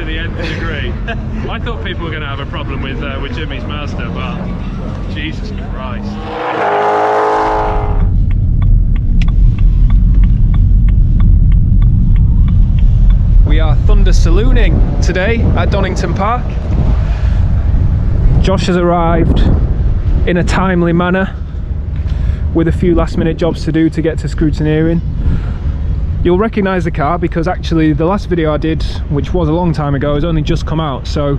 the nth degree. I thought people were going to have a problem with Jimmy's Mazda, but Jesus Christ. We are Thunder Salooning today at Donington Park. Josh has arrived in a timely manner with a few last minute jobs to do to get to Scrutineering. You'll recognise the car because actually the last video I did, which was a long time ago, has only just come out, so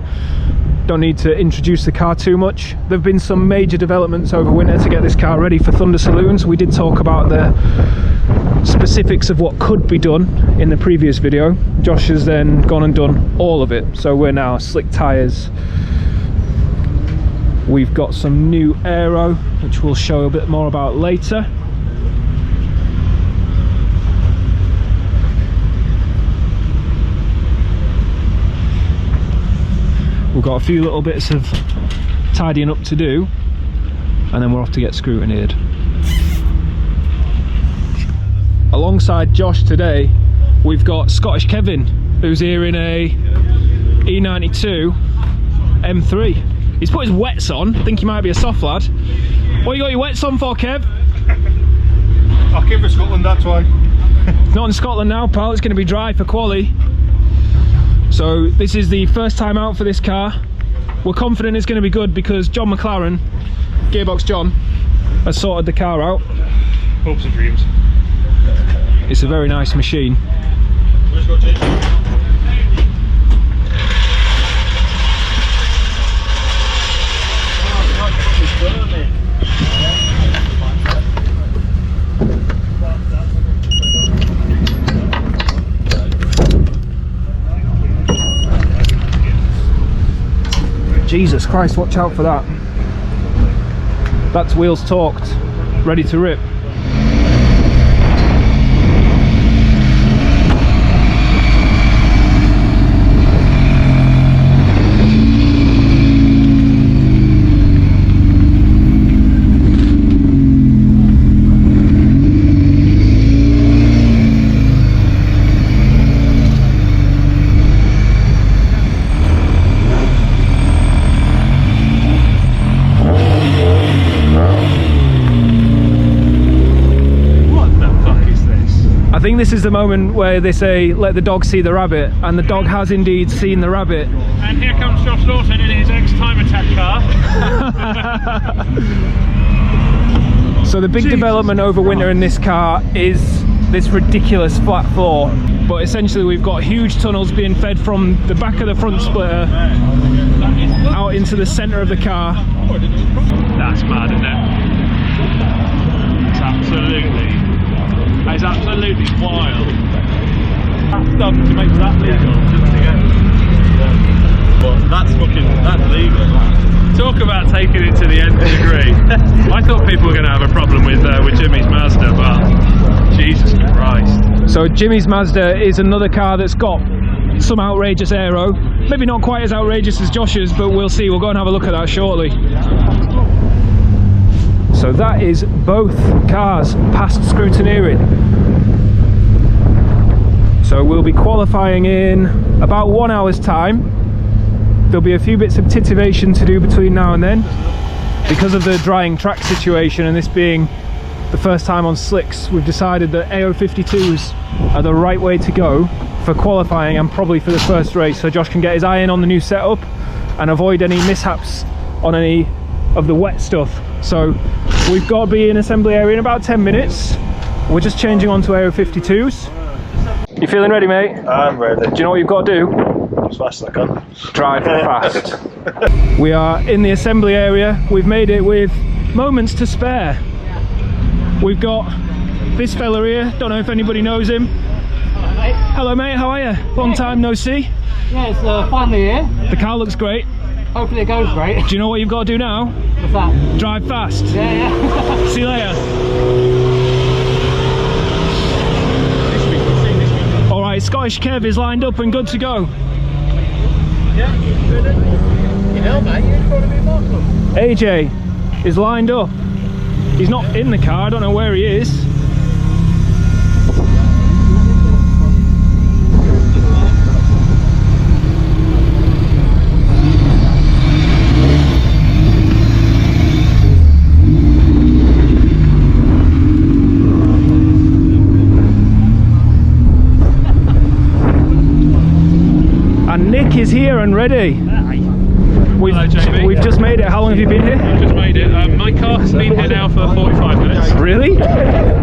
don't need to introduce the car too much. There have been some major developments over winter to get this car ready for Thunder Saloons. We did talk about the specifics of what could be done in the previous video. Josh has then gone and done all of it, so we're now slick tyres. We've got some new aero, which we'll show a bit more about later. We've got a few little bits of tidying up to do, and then we're off to get scrutineered. Alongside Josh today, we've got Scottish Kevin, who's here in a E92 M3. He's put his wets on. I think he might be a soft lad. What you got your wets on for, Kev? I came from Scotland, that's why. Not in Scotland now, pal. It's going to be dry for quali. So this is the first time out for this car. We're confident it's going to be good because John McLaren, Gearbox John, has sorted the car out. Hopes and dreams. It's a very nice machine. Where's got change? Jesus Christ, watch out for that. That's wheels torqued, ready to rip. I think this is the moment where they say, let the dog see the rabbit, and the dog has indeed seen the rabbit. And here comes Josh Lawton in his ex-Time Attack car. So the big development over winter in this car is this ridiculous flat floor. But essentially we've got huge tunnels being fed from the back of the front splitter out into the centre of the car. That's mad, isn't it? It's absolutely... It's absolutely wild. That's done to make that legal, just to get. But that's legal. Talk about taking it to the nth degree. I thought people were going to have a problem with Jimmy's Mazda, but Jesus Christ. So Jimmy's Mazda is another car that's got some outrageous aero. Maybe not quite as outrageous as Josh's, but we'll see. We'll go and have a look at that shortly. So that is both cars past scrutineering. So we'll be qualifying in about 1 hour's time. There'll be a few bits of titivation to do between now and then. Because of the drying track situation and this being the first time on slicks, we've decided that AO52s are the right way to go for qualifying and probably for the first race, so Josh can get his eye in on the new setup and avoid any mishaps on any of the wet stuff. So we've got to be in assembly area in about 10 minutes. We're just changing on to AO52s. You feeling ready, mate? I'm ready. Do you know what you've got to do? As fast as I can. Drive fast. We are in the assembly area. We've made it with moments to spare. We've got this fella here. Don't know if anybody knows him. Hello, mate. How are you? Long time no see. Yeah, it's finally here. The car looks great. Hopefully it goes great. Do you know what you've got to do now? What's that? Drive fast. Yeah, yeah. See you later. Alright, Scottish Kev is lined up and good to go. Yeah, you know, mate, you're in front of me, Mark. AJ is lined up. He's not in the car, I don't know where he is. And Nick is here and ready. Hello, JB. We've just made it. How long have you been here? I just made it. My car's been here now for 45 minutes. Really?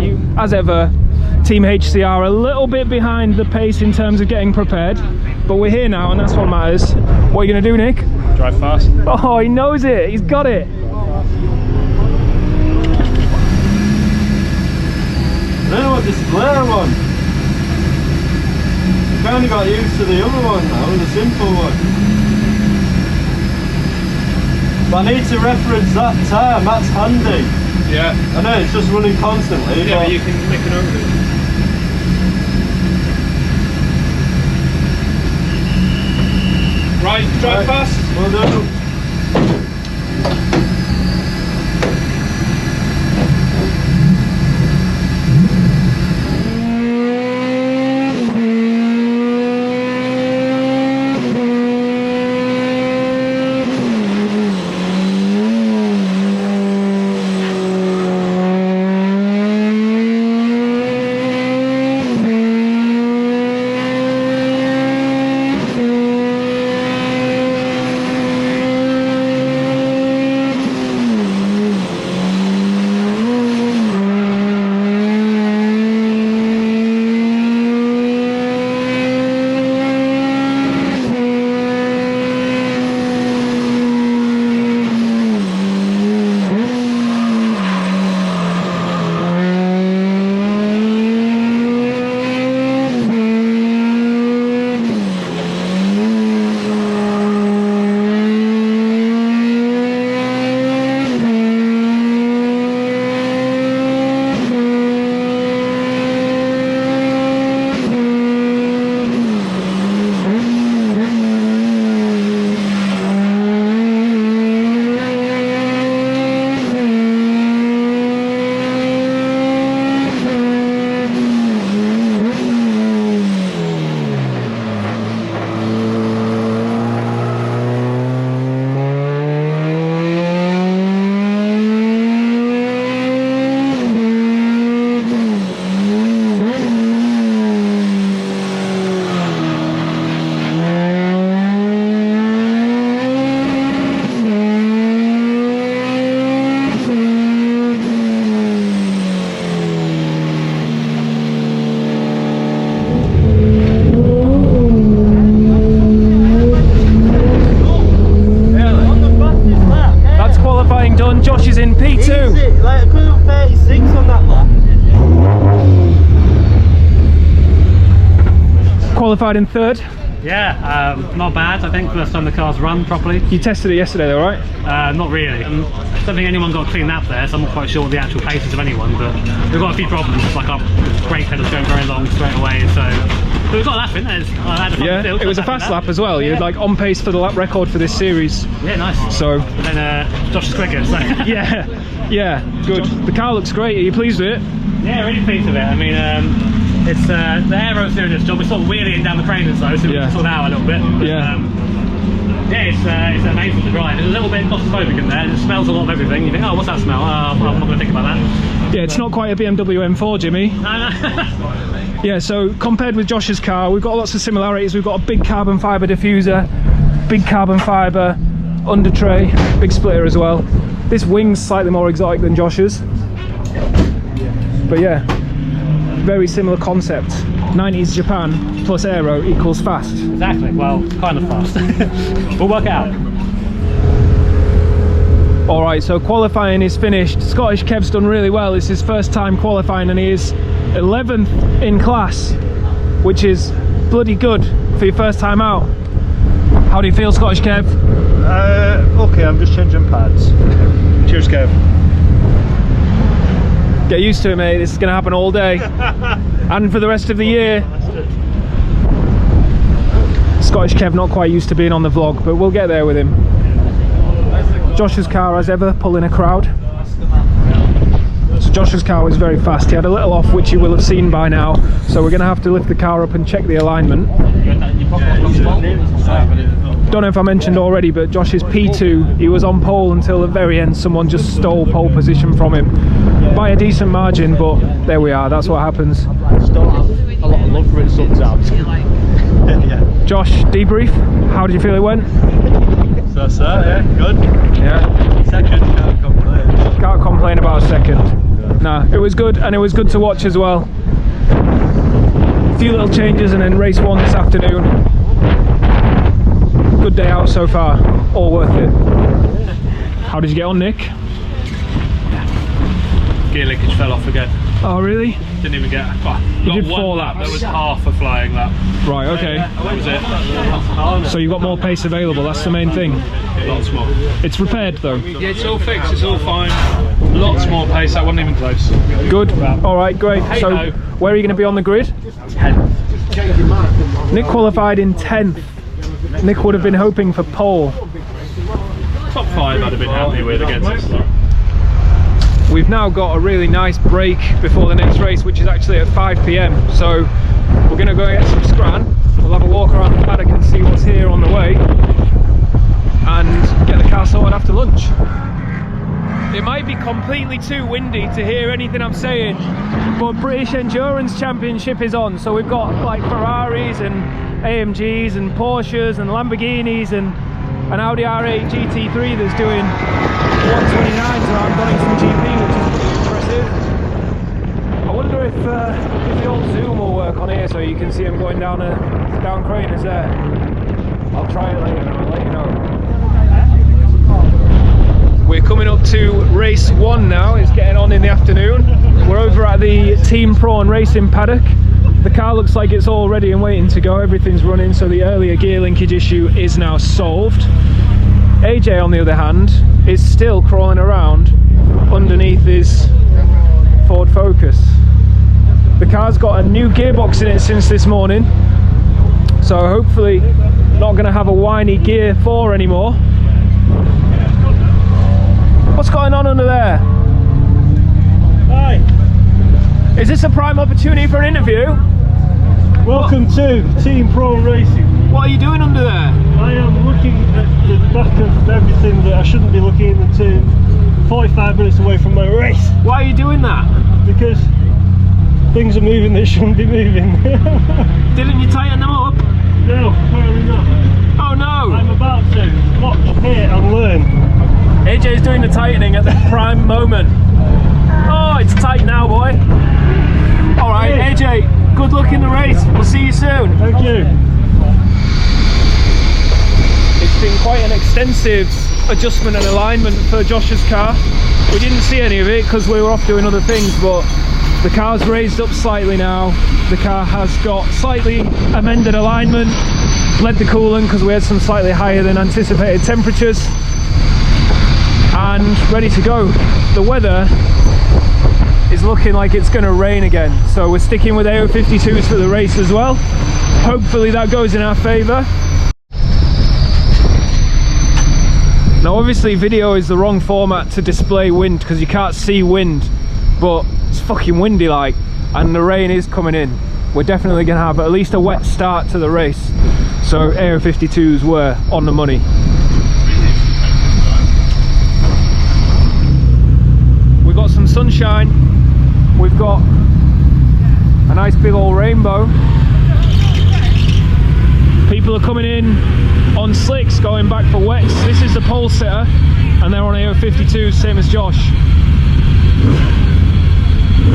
You, as ever, Team HCR a little bit behind the pace in terms of getting prepared, but we're here now and that's what matters. What are you going to do, Nick? Drive fast. Oh, he knows it. He's got it. I don't know what display I'm on. I kind of got used to the other one now, the simple one. But I need to reference that time, that's handy. Yeah. I know it's just running constantly. Yeah, but you can make an over it. Right, drive fast. Well done. Josh is in P2. Easy. Like, I could have 36 on that lap. Qualified in third. Yeah, not bad. I think first time the car's run properly. You tested it yesterday though, right? Not really. I don't think anyone got a clean lap there, so I'm not quite sure the actual paces of anyone, but we've got a few problems. Like our brake pedals going very long straight away, so we've got a lap in there. Yeah, it was a fast lap as well. You're like on pace for the lap record for this series. Yeah, nice. So then Josh is quicker, so yeah, good. The car looks great. Are you pleased with it? yeah, really pleased with it. I mean, it's the aero's doing its job. We're sort of wheeling down the crane and so we can sort out a little bit. But, Yeah. Yeah, it's amazing to drive. It's a little bit claustrophobic in there. It smells a lot of everything. You think, oh, what's that smell? I'm not going to think about that. Yeah, it's not quite a BMW M4, Jimmy. No. Yeah, so compared with Josh's car, we've got lots of similarities. We've got a big carbon fibre diffuser, big carbon fibre under tray, big splitter as well. This wing's slightly more exotic than Josh's. But yeah, very similar concept. 90s Japan plus aero equals fast. Exactly, well, kind of fast. We'll work it out. Alright, so qualifying is finished. Scottish Kev's done really well. It's his first time qualifying and he is 11th in class, which is bloody good for your first time out. How do you feel, Scottish Kev? Okay, I'm just changing pads. Cheers, Kev. Get used to it, mate. This is going to happen all day and for the rest of the year. Scottish Kev not quite used to being on the vlog, but we'll get there with him. Josh's car, as ever, pulling a crowd. So Josh's car was very fast. He had a little off, which you will have seen by now. So we're going to have to lift the car up and check the alignment. Don't know if I mentioned already, but Josh's P2, he was on pole until the very end. Someone just stole pole position from him by a decent margin, but there we are. That's what happens. Still have a lot of love for it sometimes. Yeah. Josh, debrief. How did you feel it went? So, yeah, good. Yeah. Second, can't complain. Can't complain about a second. Nah, it was good, and it was good to watch as well. A few little changes, and then race 1 this afternoon. Good day out so far. All worth it. How did you get on, Nick? Gear linkage fell off again. Oh, really? Didn't even get. Well, You got did one 4 lap. laps. There was half a flying lap. Right, okay. That was it. So you've got more pace available, that's the main thing. Lots more. It's repaired though. Yeah, it's all fixed. It's all fine. Lots more pace. That wasn't even close. Good. Alright, great. So Hey-ho. where are you going to be on the grid? 10th. Nick qualified in 10th. Nick would have been hoping for pole. Top 5 I'd have been happy with against this. We've now got a really nice break before the next race, which is actually at 5 PM. So we're going to go get some scran. We'll have a walk around the paddock and see what's here on the way, and get the car sorted after lunch. It might be completely too windy to hear anything I'm saying, but British Endurance Championship is on, so we've got like Ferraris and AMGs and Porsches and Lamborghinis and an Audi R8 GT3 that's doing 129s around Donington GP, which is pretty impressive. I wonder if the old zoom will work on here so you can see them going down Crane. Is there? I'll try it later and I'll let you know. We're coming up to race 1 now. It's getting on in the afternoon. We're over at the Team Prawn racing paddock. The car looks like it's all ready and waiting to go. Everything's running, so the earlier gear linkage issue is now solved. AJ, on the other hand, is still crawling around underneath his Ford Focus. The car's got a new gearbox in it since this morning, so hopefully not going to have a whiny gear 4 anymore. What's going on under there? Hi, Is this a prime opportunity for an interview? welcome to Team Prawn Racing. What are you doing under there? I am looking at the back of everything that I shouldn't be looking into 45 minutes away from my race, Why are you doing that? because things are moving that shouldn't be moving. Didn't you tighten them up? No, apparently not. Oh no! I'm about to watch, hear and learn. AJ's doing the tightening at the prime moment. Oh, it's tight now, boy. Alright, Hey. AJ, good luck in the race. We'll see you soon. Thank you. It's been quite an extensive adjustment and alignment for Josh's car. We didn't see any of it because we were off doing other things, but the car's raised up slightly now. The car has got slightly amended alignment, bled the coolant because we had some slightly higher than anticipated temperatures, and ready to go. The weather is looking like it's going to rain again, so we're sticking with AO52s for the race as well. Hopefully that goes in our favour. Now obviously video is the wrong format to display wind because you can't see wind, but it's fucking windy like, and the rain is coming in. We're definitely going to have at least a wet start to the race, so AO52s were on the money. We've got some sunshine, we've got a nice big old rainbow. People are coming in on slicks going back for wets. This is the pole sitter and they're on AO52, same as Josh.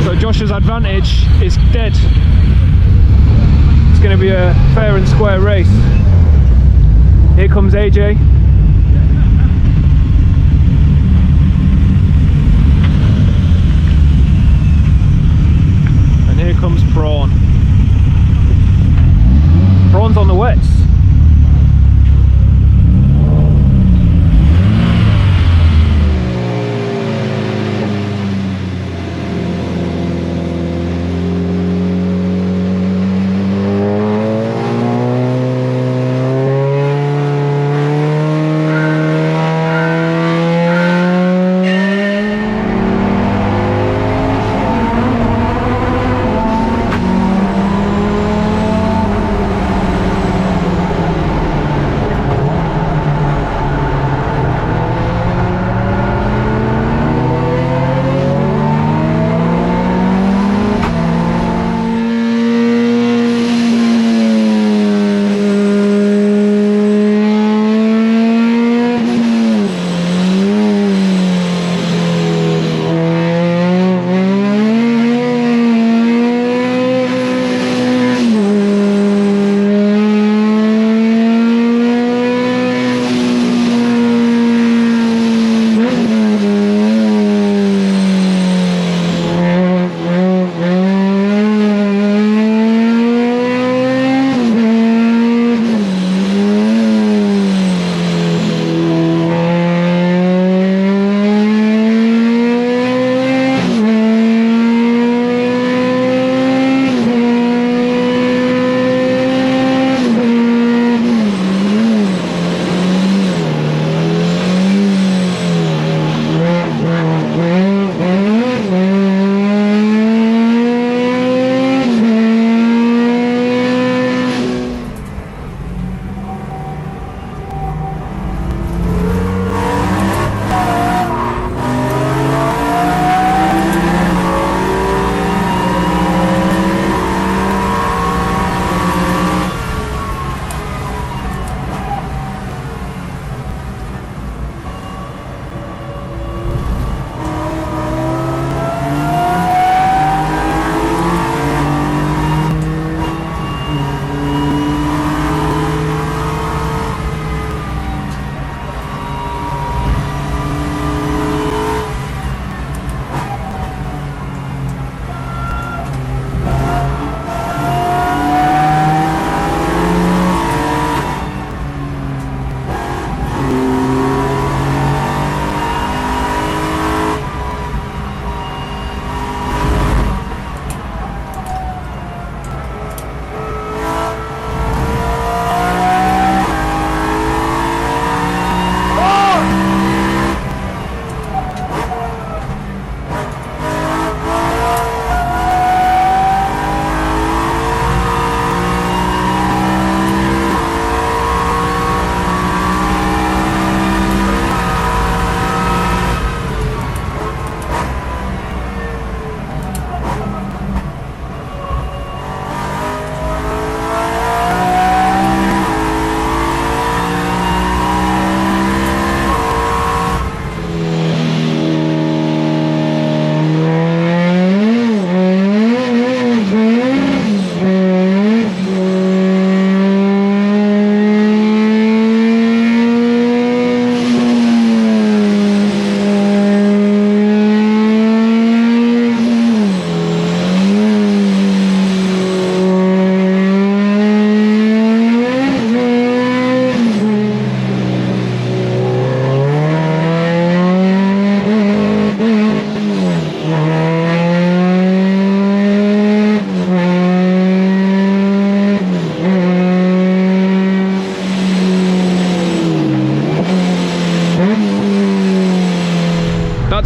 So Josh's advantage is dead. It's going to be a fair and square race. Here comes AJ. And here comes Prawn. Prawn's on the wets.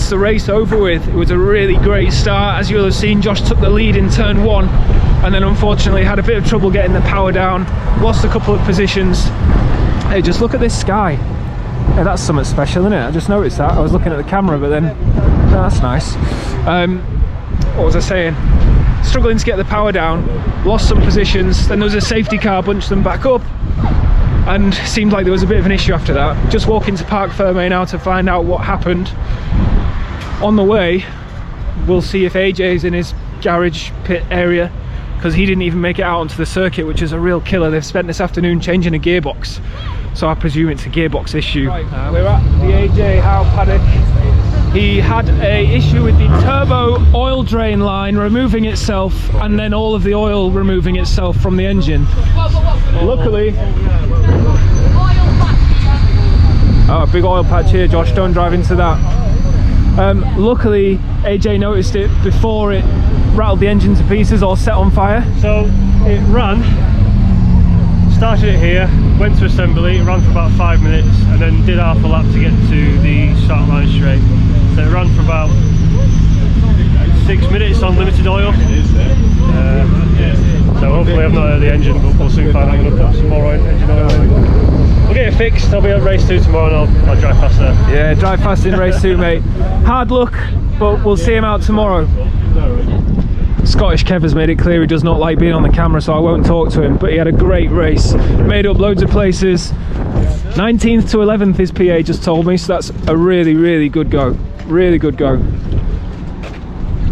that's the race over with. It was a really great start. As you'll have seen, Josh took the lead in turn 1 and then unfortunately had a bit of trouble getting the power down, lost a couple of positions. Hey, just look at this sky. Hey, that's something special, isn't it? I just noticed that. I was looking at the camera, but then oh, that's nice. What was I saying? Struggling to get the power down, lost some positions, then there was a safety car, bunched them back up, and seemed like there was a bit of an issue after that. Just walking to Park Ferme now to find out what happened. On the way, we'll see if AJ's in his garage pit area, because he didn't even make it out onto the circuit, which is a real killer. They've spent this afternoon changing a gearbox, so I presume it's a gearbox issue. Right, we're at the AJ Howe paddock. He had a issue with the turbo oil drain line removing itself, and then all of the oil removing itself from the engine. Luckily, oh, a big oil patch here, Josh, don't drive into that. Luckily, AJ noticed it before it rattled the engine to pieces or set on fire. So it ran, started it here, went to assembly, it ran for about 5 minutes and then did half a lap to get to the start line straight. So it ran for about 6 minutes on limited oil. So hopefully I've not hurt the engine, but we'll soon find out. I'm going to put some more engine oil in. We'll get it fixed. I'll be at race 2 tomorrow and I'll drive past there. Yeah, drive fast in race 2, mate. Hard luck, but we'll see him out tomorrow. Scottish Kev has made it clear he does not like being on the camera, so I won't talk to him, but he had a great race, made up loads of places. 19th to 11th his PA just told me, so that's a really, really good go. Really good go.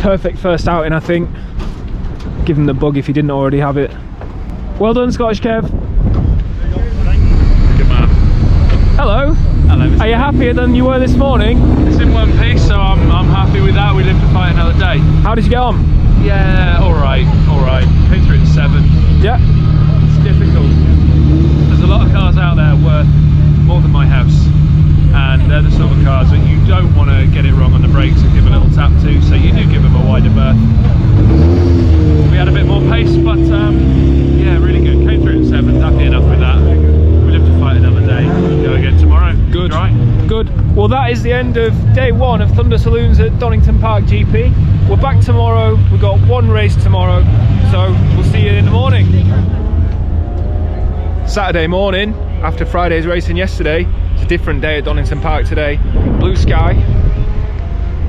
Perfect first outing, I think. Give him the bug if he didn't already have it. Well done, Scottish Kev. Good man. Hello. Hello. Are you happier than you were this morning? It's in one piece, so I'm happy with that. We live to fight another day. How did you get on? Yeah, all right. Came through at 7. Yeah. It's difficult. There's a lot of cars out there worth more than my house, and they're the sort of cars that you don't want to get it wrong on the brakes and give a little tap to, so you do give them a wider berth. We had a bit more pace, but yeah, really good. Came through at 7, happy enough with that. We live to fight another day. Go again tomorrow. Good. Right. Good. Well, that is the end of day 1 of Thunder Saloons at Donington Park GP. We're back tomorrow. We've got 1 race tomorrow, so we'll see you in the morning. Saturday morning, after Friday's racing yesterday, it's a different day at Donington Park today. Blue sky.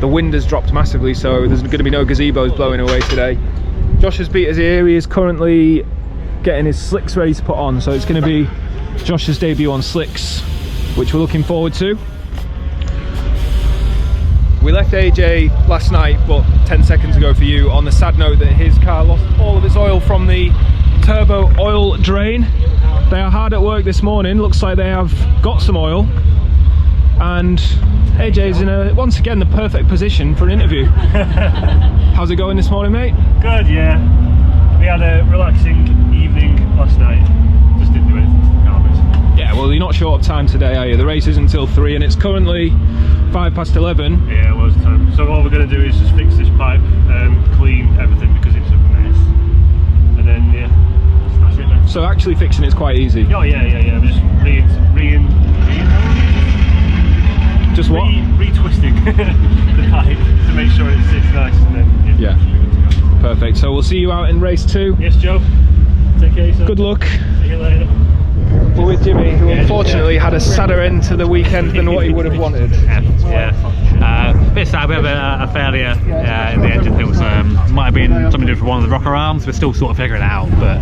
The wind has dropped massively, so there's going to be no gazebos blowing away today. Josh has beat us here. He is currently getting his slicks ready to put on, so it's going to be Josh's debut on slicks, which we're looking forward to. We left AJ last night, but 10 seconds ago for you, on the sad note that his car lost all of its oil from the turbo oil drain. They are hard at work this morning. Looks like they have got some oil, and AJ's in once again the perfect position for an interview. How's it going this morning, mate? Good, yeah. We had a relaxing evening last night. Just didn't do anything to the car, basically. Yeah, well, you're not short of time today, are you? The race isn't until 3 and it's currently 11:05. Yeah, it was time. So what we're going to do is just fix this pipe, clean everything because it's a mess. And then, yeah, that's it then. So actually fixing it's quite easy. Oh, yeah. We're just Just what? retwisting the pipe to make sure it sits nice, and then Yeah. Perfect. So we'll see you out in race 2. Yes, Joe. Take care of yourself. Good luck. See you later. We're with Jimmy, who unfortunately had a sadder end to the weekend than what he would have wanted. Yeah. Bit sad, we have a failure in the engine hills. Might have been something to do with one of the rocker arms. We're still sort of figuring it out, but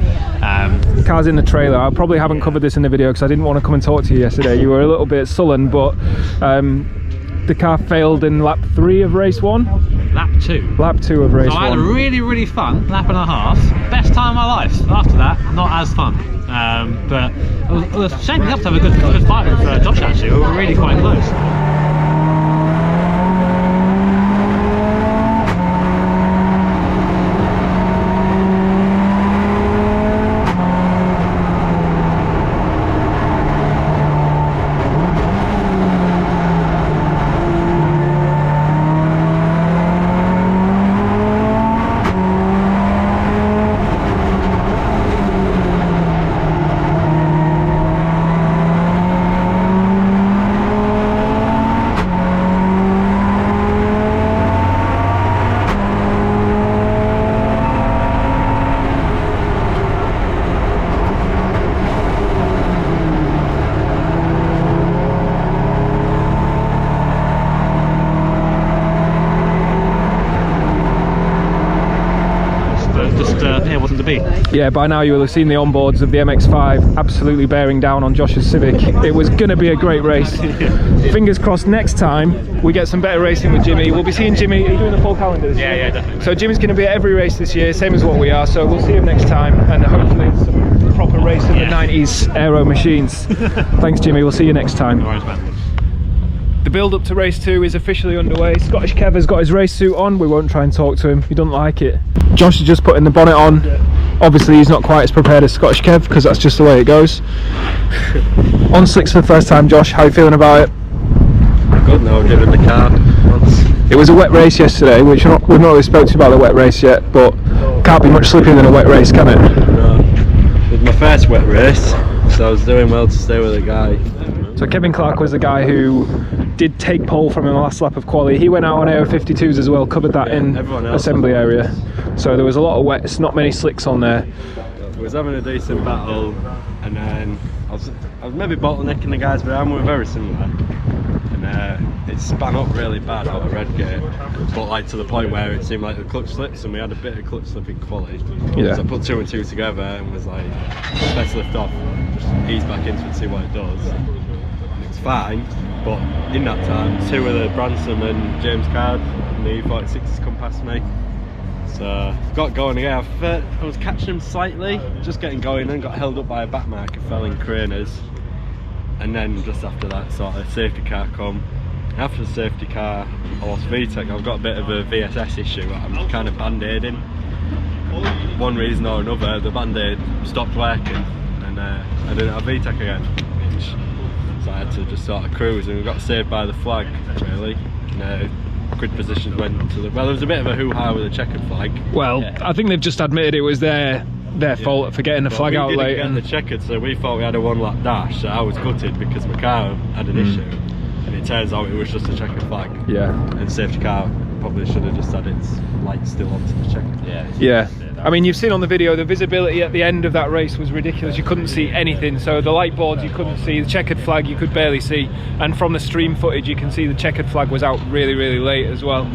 The car's in the trailer. I probably haven't covered this in the video because I didn't want to come and talk to you yesterday. You were a little bit sullen, but the car failed in lap 3 of race 1. lap 2. Lap 2 of race So I had a 1. really fun lap and a half. Best time of my life. After that, not as fun. But it was shaping up to have a good fight with Josh actually. We were really quite close. Yeah, by now you will have seen the onboards of the MX-5 absolutely bearing down on Josh's Civic. It was going to be a great race. Fingers crossed next time we get some better racing with Jimmy. We'll be seeing Jimmy. Are you doing the full calendar this year? Yeah, definitely. So Jimmy's going to be at every race this year, same as what we are, so we'll see him next time, and hopefully it's some proper race of the 90s aero machines. Thanks Jimmy, we'll see you next time. No worries, man. The build up to race 2 is officially underway. Scottish Kev has got his race suit on. We won't try and talk to him, he doesn't like it. Josh is just putting the bonnet on. Obviously he's not quite as prepared as Scottish Kev because that's just the way it goes. On slicks for the first time, Josh, how are you feeling about it? Good, now I've driven the car once. It was a wet race yesterday, which we've not really spoke to you about the wet race yet, but can't be much slippier than a wet race, can it? No. It was my first wet race, so I was doing well to stay with a guy. So Kevin Clark was the guy who did take pole from him the last lap of quali. He went out on Aero 52s as well, covered that in assembly area. So there was a lot of wets, not many slicks on there. I was having a decent battle, and then I was maybe bottlenecking the guys behind. We were very similar, and it span up really bad out of Redgate, but like to the point where it seemed like the clutch slips, and we had a bit of clutch slip in quali. Yeah. So I put 2 and 2 together and was like, let's lift off, just ease back into it and see what it does. And it's fine, but in that time, 2 of the Branson and James Card and the E46s come past me. So got going again. I was catching him slightly, just getting going, and got held up by a back marker, fell in Craners, and then just after that sort of safety car come. After the safety car I lost VTEC. I've got a bit of a VSS issue. I'm kind of band-aiding. One reason or another the band-aid stopped working, and I didn't have VTEC again, so I had to just sort of cruise, and we got saved by the flag really. Grid positions went to the, well, there was a bit of a hoo-ha with the checkered flag. Well, I think they've just admitted it was their fault for getting the flag out late. We didn't get the checkered, so we thought we had a 1-lap dash, so I was gutted because my car had an issue, and it turns out it was just a checkered flag. Yeah. And safety car probably should have just had its light still onto the checkered. Yeah. I mean, you've seen on the video, the visibility at the end of that race was ridiculous. You couldn't see anything. So the light boards you couldn't see, the checkered flag you could barely see, and from the stream footage you can see the checkered flag was out really, really late as well.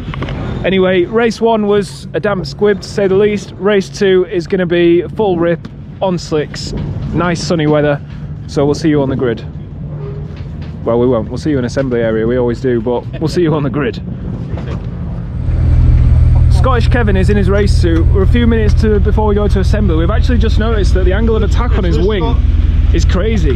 Anyway, race 1 was a damp squib to say the least. Race 2 is going to be full rip on slicks, nice sunny weather. So we'll see you on the grid. Well, we won't. We'll see you in assembly area. We always do, but we'll see you on the grid. Scottish Kevin is in his race suit. We're a few minutes before we go to assembly. We've actually just noticed that the angle of attack on his wing is crazy.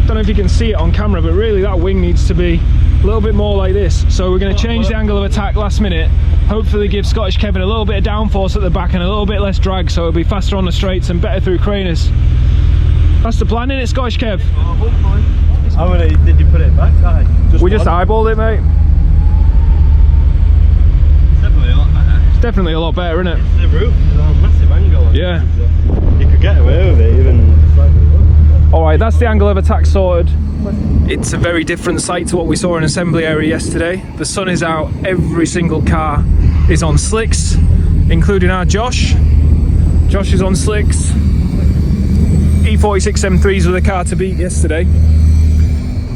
Don't know if you can see it on camera, but really that wing needs to be a little bit more like this. So we're going to change the angle of attack last minute. Hopefully give Scottish Kevin a little bit of downforce at the back and a little bit less drag, so it'll be faster on the straights and better through Craners. That's the plan, isn't it, Scottish Kev? How many did you put it back? We just eyeballed it, mate. It's definitely a lot better. Definitely a lot better, isn't it? The roof is on a massive angle. Yeah. You could get away with it even slightly lower. Alright, that's the angle of attack sorted. It's a very different sight to what we saw in assembly area yesterday. The sun is out, every single car is on slicks, including our Josh. Josh is on slicks. E46 M3s were the car to beat yesterday.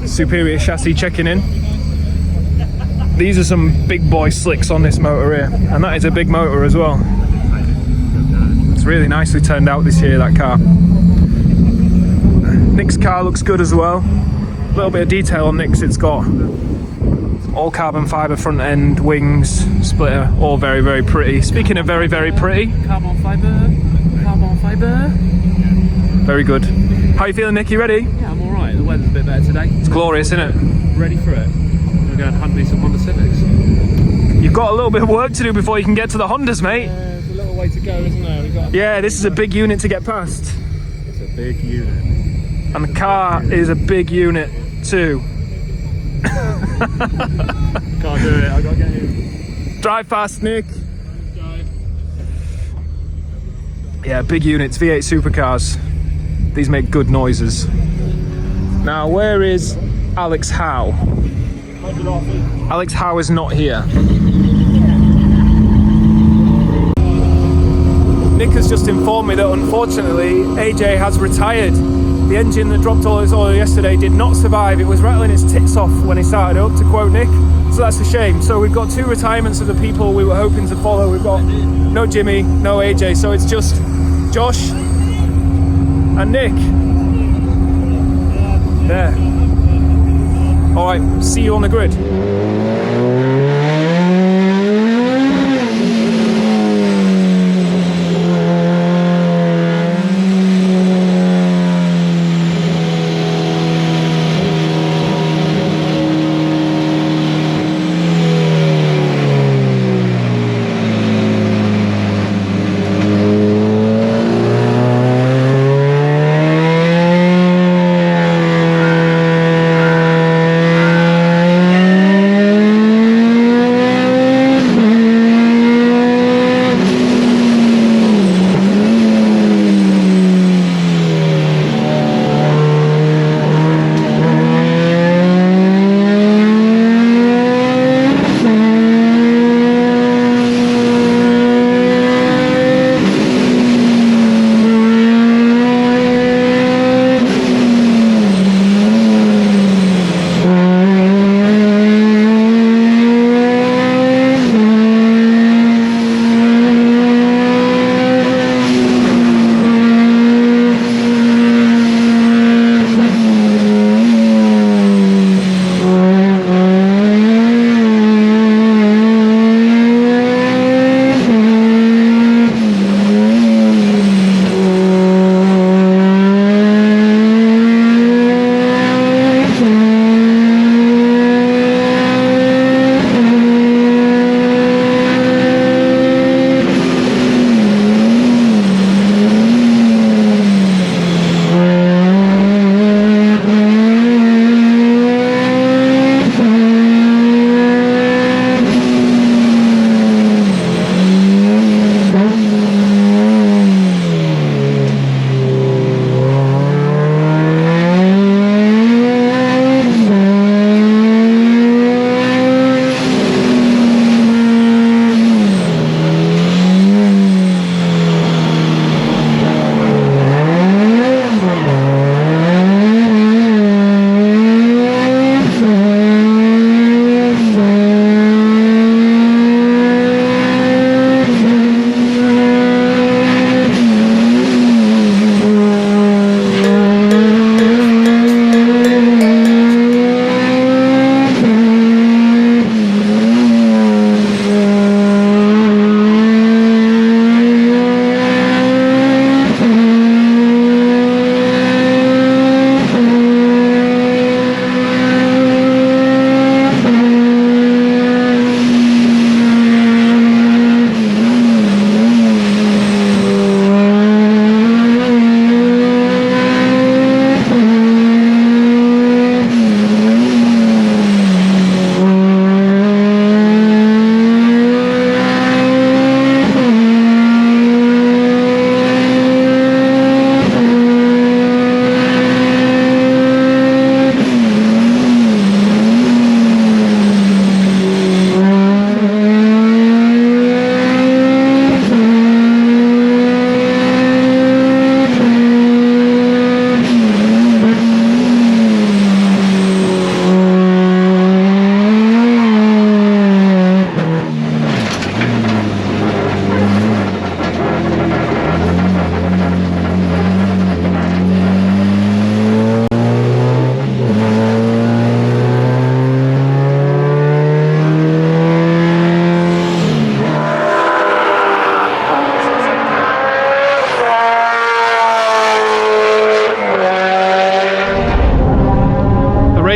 Superior chassis checking in. These are some big boy slicks on this motor here, and that is a big motor as well. It's really nicely turned out this year, that car. Nick's car looks good as well. A little bit of detail on Nick's. It's got all carbon fibre front end, wings, splitter, all very, very pretty. Speaking of very, very pretty, Carbon fibre. very good. How you feeling, Nick? You ready? Yeah, I'm alright. The weather's a bit better today. It's glorious, isn't it? Ready for it. We're going to hunt me some Honda Civics. You've got a little bit of work to do before you can get to the Hondas, mate. There's a little way to go, isn't there? Yeah, this is a big unit to get past. It's a big unit. And the car is a big unit too. Can't do it, I gotta get you. Drive fast, Nick. Yeah, big units, V8 supercars. These make good noises. Now, where is Alex Howe? Alex Howe is not here. Nick has just informed me that unfortunately AJ has retired. The engine that dropped all his oil yesterday did not survive. It was rattling his tits off when he started up, to quote Nick. So that's a shame. So we've got 2 retirements of the people we were hoping to follow. We've got no Jimmy, no AJ. So it's just Josh, and Nick. There. Alright, see you on the grid.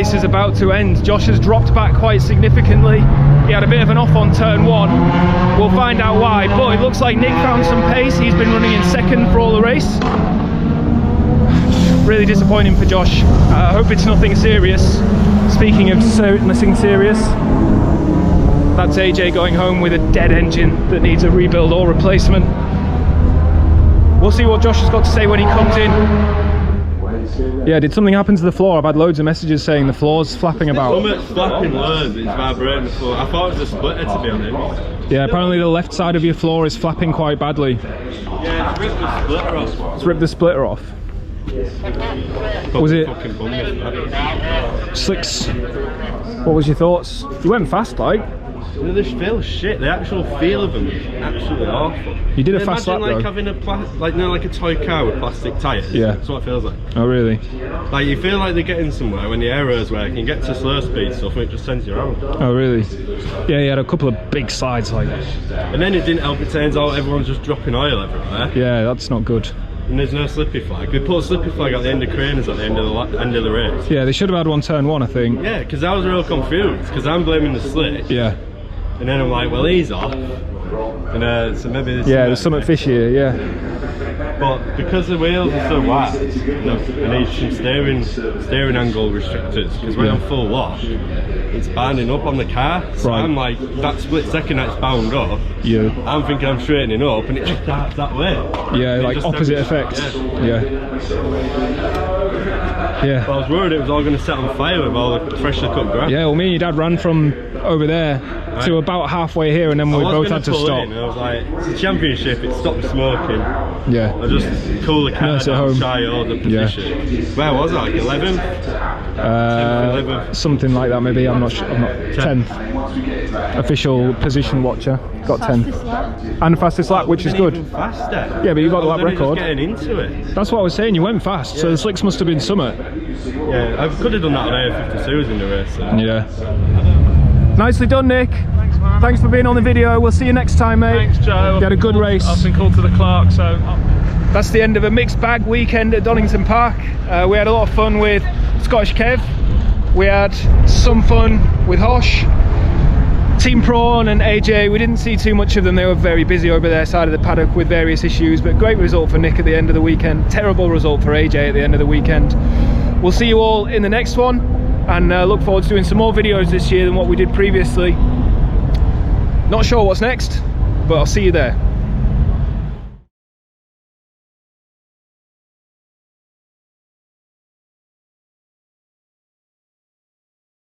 race is about to end. Josh has dropped back quite significantly. He had a bit of an off on turn one. We'll find out why, but it looks like Nick found some pace. He's been running in second for all the race. Really disappointing for Josh. I hope it's nothing serious. Speaking of nothing serious, that's AJ going home with a dead engine that needs a rebuild or replacement. We'll see what Josh has got to say when he comes in. Yeah, did something happen to the floor? I've had loads of messages saying the floor's flapping about. It's flapping loads, it's vibrating the floor. I thought it was a splitter, to be honest. Yeah, apparently the left side of your floor is flapping quite badly. Yeah, it's ripped the splitter off. It's ripped the splitter off. Was it fucking slicks? What was your thoughts? You went fast, like. They feel shit. The actual feel of them is absolutely awful. You did a fast lap, like though. having a like a toy car with plastic tyres. Yeah. That's what it feels like. Oh really? Like you feel like they're getting somewhere when the aero's where you can get to slow speed stuff and it just sends you around. Oh really? Yeah, he had a couple of big slides like that. And then it didn't help. It turns out everyone's just dropping oil everywhere. Yeah, that's not good. And there's no slippy flag. They put a slippy flag at the end of Craners at the end of the race. Yeah, they should have had one turn 1, I think. Yeah, because I was real confused because I'm blaming the slick. Yeah. And then I'm like, well, he's off. And so maybe There's something fishy here, yeah. But because the wheels are so wide, I need some steering angle restrictors. Because when I'm full lock, it's binding up on the car. So Right. I'm like, that split second that's bound up, Yeah. I'm thinking I'm straightening up and it just starts that way. Yeah, And it like just opposite doesn't- effect. Yeah. Yeah. But I was worried it was all going to set on fire with all the freshly cut grass. Yeah, well, me and your dad ran from over there to about halfway here, and then we both had to stop. I was like, it's a championship, it stopped smoking. Yeah. I just cool the car Nurse at down, home. try all the position. Where was I? Like 11th? 11th. Something like that, maybe. I'm not sure. I'm not 10th. Official position watcher. Got 10th. And fastest lap, which is good. Even faster. Yeah, but you got the lap I was only record. Just getting into it. That's what I was saying. You went fast, so the slicks must have been summit. Yeah, I could have done that on AF52s in the race. So. Yeah. Nicely done, Nick. Thanks, man. Thanks for being on the video. We'll see you next time, mate. Thanks, Joe. You had a good race. I've been called to the Clark, so That's the end of a mixed bag weekend at Donington Park. We had a lot of fun with Scottish Kev. We had some fun with Hosh. Team Prawn and AJ, we didn't see too much of them. They were very busy over their side of the paddock with various issues, but great result for Nick at the end of the weekend. Terrible result for AJ at the end of the weekend. We'll see you all in the next one, and look forward to doing some more videos this year than what we did previously. Not sure what's next, but I'll see you there.